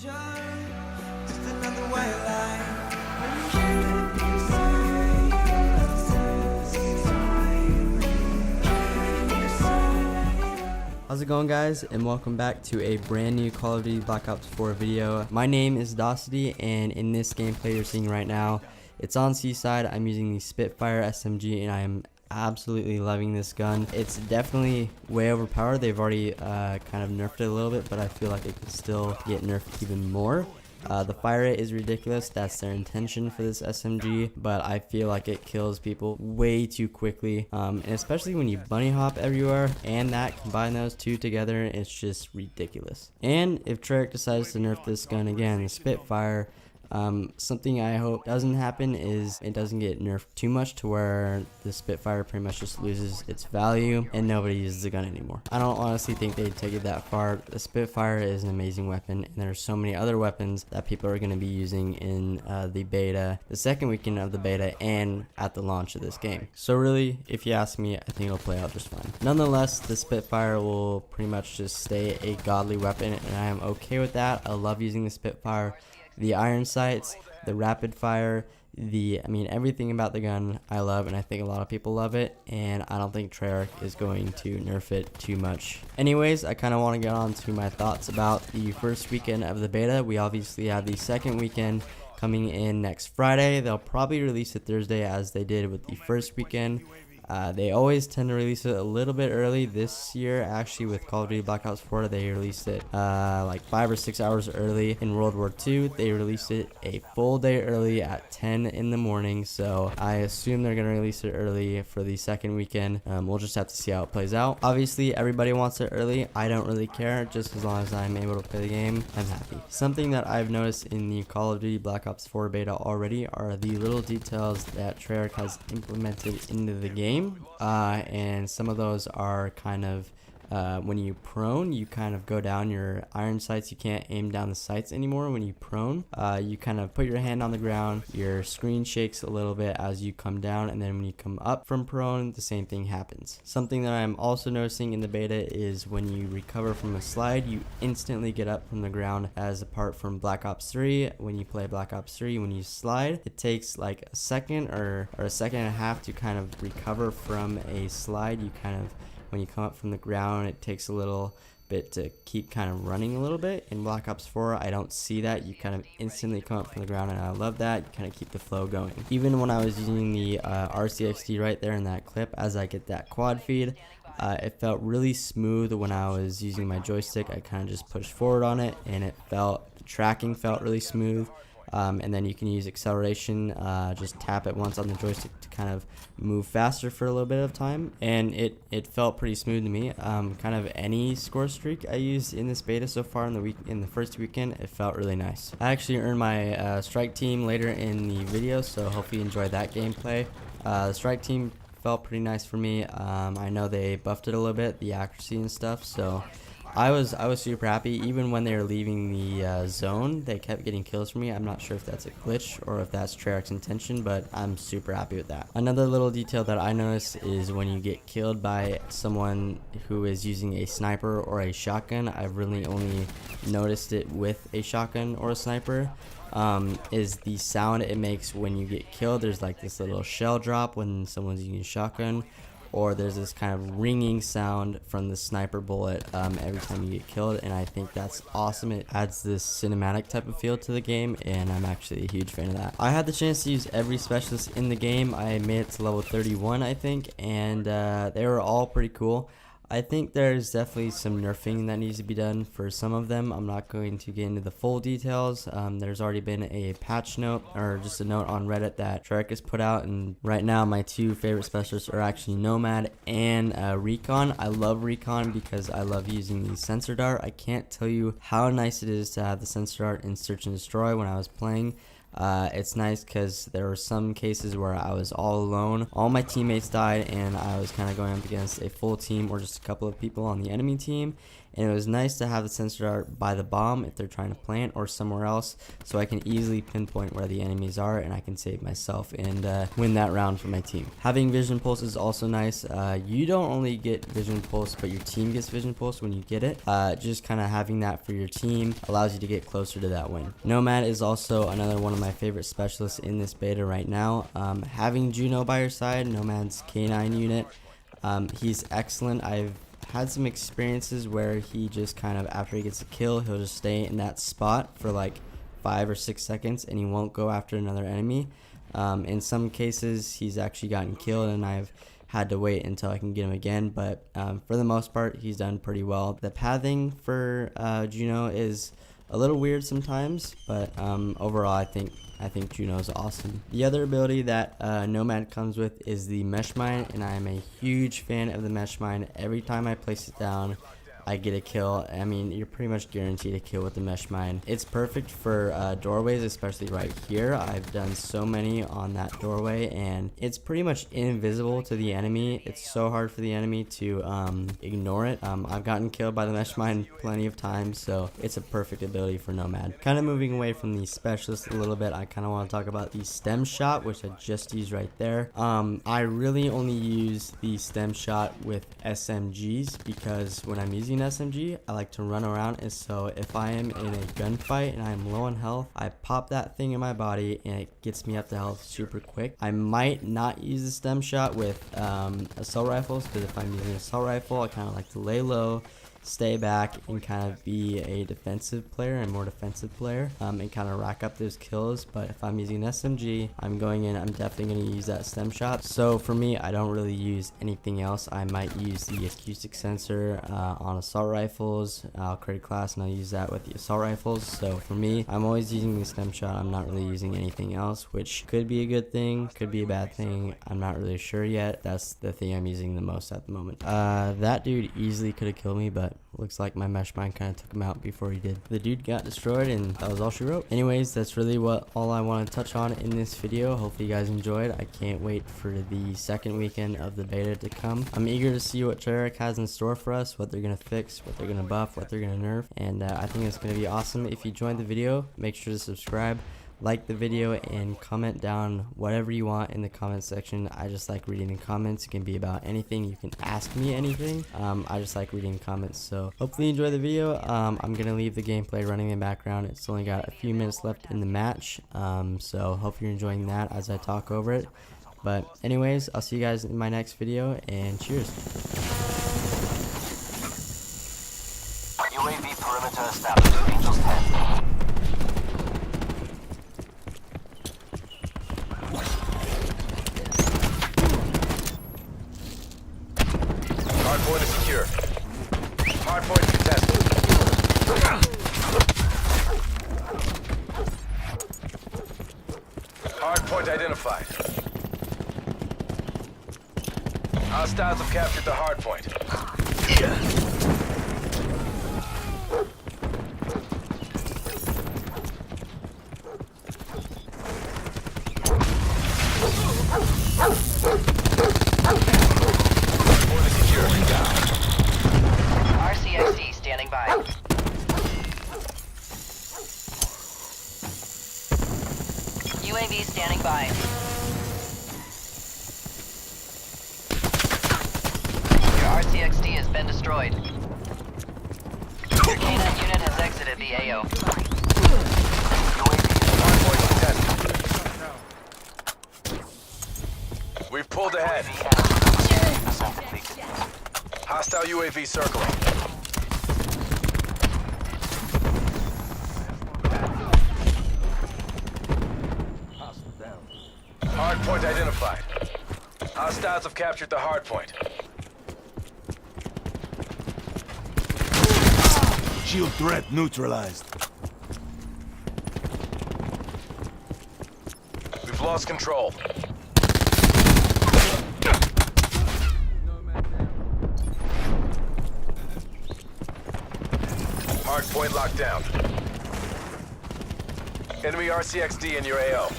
Just another way of life. How's it going, guys, and welcome back to a brand new Call of Duty Black Ops 4 video. My name is Audacity, and in this gameplay you're seeing right now, it's on Seaside. I'm using the Spitfire SMG and I am absolutely loving this gun. It's definitely way overpowered. They've already kind of nerfed it a little bit, but I feel like it could still get nerfed even more. The fire rate is ridiculous. That's their intention for this SMG, but I feel like it kills people way too quickly, and especially when you bunny hop everywhere, and that combine those two together, it's just ridiculous. And if Treyarch decides to nerf this gun again, the Spitfire, something I hope doesn't happen is it doesn't get nerfed too much to where the Spitfire pretty much just loses its value and nobody uses the gun anymore. I don't honestly think they'd take it that far. The Spitfire is an amazing weapon, and there's so many other weapons that people are going to be using in the beta, the second weekend of the beta, and at the launch of this game. So really, if you ask me, I think it'll play out just fine. Nonetheless, the Spitfire will pretty much just stay a godly weapon, and I am okay with that. I love using the Spitfire. The iron sights, the rapid fire, everything about the gun I love, and I think a lot of people love it, and I don't think Treyarch is going to nerf it too much. Anyways, I kind of want to get on to my thoughts about the first weekend of the beta. We obviously have the second weekend coming in next Friday. They'll probably release it Thursday as they did with the first weekend. They always tend to release it a little bit early. This year, actually, with Call of Duty Black Ops 4, they released it like 5 or 6 hours early. In World War II, they released it a full day early at 10 in the morning. So I assume they're going to release it early for the second weekend. We'll just have to see how it plays out. Obviously, everybody wants it early. I don't really care. Just as long as I'm able to play the game, I'm happy. Something that I've noticed in the Call of Duty Black Ops 4 beta already are the little details that Treyarch has implemented into the game. And some of those are kind of when you prone, you kind of go down your iron sights. You can't aim down the sights anymore when you prone. You kind of put your hand on the ground, your screen shakes a little bit as you come down, and then when you come up from prone, the same thing happens. Something that I'm also noticing in the beta is when you recover from a slide, you instantly get up from the ground, as apart from Black Ops 3. When you play Black Ops 3, when you slide, it takes like a second or a second and a half to kind of recover from a slide. You kind of, when you come up from the ground, it takes a little bit to keep kind of running a little bit. In Black Ops 4, I don't see that. You kind of instantly come up from the ground, and I love that. You kind of keep the flow going. Even when I was using the RCXD right there in that clip, as I get that quad feed, it felt really smooth. When I was using my joystick, I kind of just pushed forward on it, and the tracking felt really smooth. And then you can use acceleration, just tap it once on the joystick to kind of move faster for a little bit of time, and it felt pretty smooth to me. Kind of any score streak I used in this beta so far in the first weekend, it felt really nice. I actually earned my strike team later in the video, so hopefully you enjoyed that gameplay. The strike team felt pretty nice for me. I know they buffed it a little bit, the accuracy and stuff, so I was super happy. Even when they were leaving the zone, they kept getting kills for me. I'm not sure if that's a glitch or if that's Treyarch's intention, but I'm super happy with that. Another little detail that I noticed is when you get killed by someone who is using a sniper or a shotgun. I've really only noticed it with a shotgun or a sniper. Is the sound it makes when you get killed. There's like this little shell drop when someone's using a shotgun, or there's this kind of ringing sound from the sniper bullet every time you get killed, and I think that's awesome. It adds this cinematic type of feel to the game, and I'm actually a huge fan of that. I had the chance to use every specialist in the game. I made it to level 31, I think, and they were all pretty cool. I think there's definitely some nerfing that needs to be done for some of them. I'm not going to get into the full details. There's already been a patch note, or just a note on Reddit that Treyarch has put out, and right now my two favorite specialists are actually Nomad and Recon. I love Recon because I love using the sensor dart. I can't tell you how nice it is to have the sensor dart in Search and Destroy when I was playing. It's nice because there were some cases where I was all alone. All my teammates died, and I was kind of going up against a full team or just a couple of people on the enemy team. and it was nice to have the sensor dart by the bomb if they're trying to plant or somewhere else, so I can easily pinpoint where the enemies are and I can save myself and win that round for my team. Having vision pulse is also nice. You don't only get vision pulse, but your team gets vision pulse when you get it. Just kind of having that for your team allows you to get closer to that win. Nomad is also another one of my favorite specialists in this beta right now. Having Juno by your side, Nomad's K9 unit, he's excellent. I've had some experiences where he just kind of, after he gets a kill, he'll just stay in that spot for like 5 or 6 seconds and he won't go after another enemy. In some cases he's actually gotten killed and I've had to wait until I can get him again, but for the most part he's done pretty well. The pathing for Juno is a little weird sometimes, but overall I think Juno's awesome. The other ability that Nomad comes with is the mesh mine, and I am a huge fan of the mesh mine. Every time I place it down, I get a kill. I mean, you're pretty much guaranteed a kill with the mesh mine. It's perfect for doorways, especially right here. I've done so many on that doorway, and it's pretty much invisible to the enemy. It's so hard for the enemy to ignore it. I've gotten killed by the mesh mine plenty of times, so it's a perfect ability for Nomad. Kind of moving away from the specialist a little bit, I kind of want to talk about the stem shot, which I just used right there. I really only use the stem shot with SMGs because when I'm using SMG, I like to run around, and so if I am in a gunfight and I am low on health, I pop that thing in my body and it gets me up to health super quick. I might not use the stem shot with assault rifles, because if I'm using an assault rifle, I kind of like to lay low, stay back, and kind of be a defensive player and more defensive player, and kind of rack up those kills. But if I'm using an SMG, I'm definitely going to use that stem shot. So for me, I don't really use anything else. I might use the acoustic sensor on assault rifles. I'll create a class and I'll use that with the assault rifles. So for me, I'm always using the stem shot. I'm not really using anything else, which could be a good thing, could be a bad thing. I'm not really sure yet. That's the thing I'm using the most at the moment. That dude easily could have killed me, but looks like my mesh mine kind of took him out before he did. The dude got destroyed, and that was all she wrote. Anyways, that's really all I want to touch on in this video. Hopefully you guys enjoyed. I can't wait for the second weekend of the beta to come. I'm eager to see what Treyarch has in store for us, what they're going to fix, what they're going to buff, what they're going to nerf, and I think it's going to be awesome. If you enjoyed the video, make sure to subscribe, like the video, and comment down whatever you want in the comment section. I just like reading the comments. It can be about anything. You can ask me anything. I just like reading comments. So hopefully you enjoy the video. I'm gonna leave the gameplay running in the background. It's only got a few minutes left in the match, so hope you're enjoying that as I talk over it. But anyways, I'll see you guys in my next video, and cheers. UAV perimeter established. Angels 10. Hardpoint is secure. Hardpoint contested. Hardpoint identified. Hostiles have captured the hardpoint. RCXD standing by. UAV standing by. Your RCXD has been destroyed. Your K9 unit has exited the AO. We've pulled ahead. Hostile UAV circling. Hardpoint identified. Hostiles have captured the hardpoint. Shield threat neutralized. We've lost control. Hardpoint locked down. Enemy RCXD in your AO.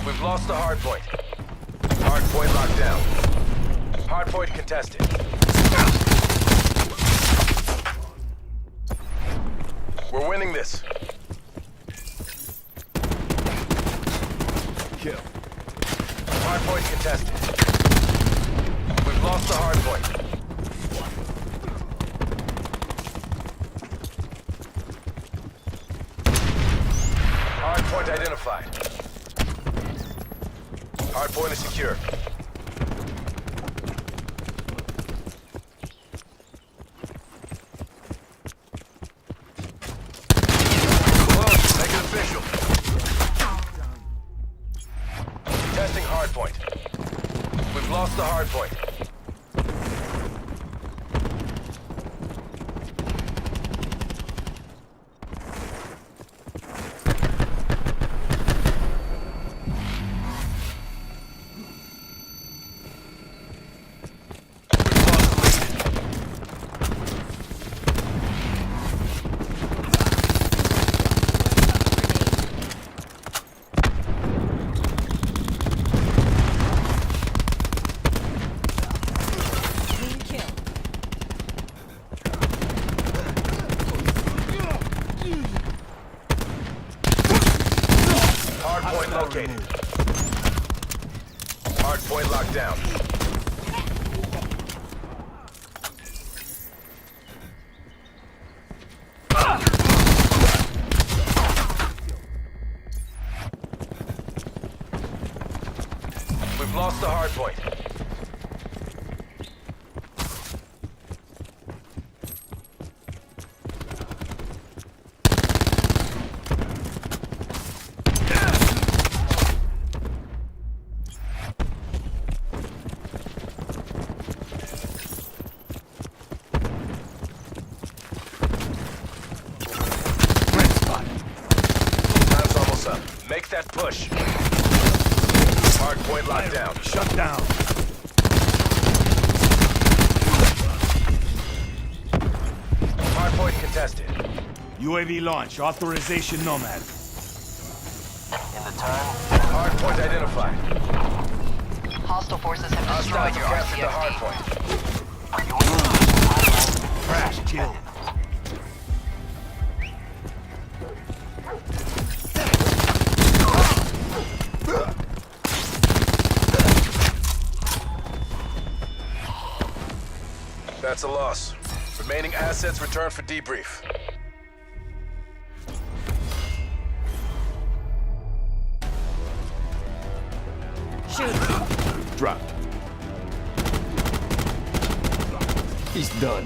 We've lost the hardpoint. Hardpoint locked down. Hardpoint contested. We're winning this. Kill. Hardpoint contested. We've lost the hardpoint. Hardpoint identified. Hardpoint is secure. Close. Make it official. Testing hardpoint. We've lost the hardpoint. Hardpoint located. Hardpoint locked down. We've lost the hardpoint. Time's almost up. Make that push. Hardpoint locked down. Shut down. Hardpoint contested. UAV launch. Authorization nomad. In the turn. Hardpoint identified. Hostile forces have destroyed Hostiles your have captured the RCXD. hardpoint. Crash. Kill. That's a loss. Remaining assets return for debrief. Dropped. He's done.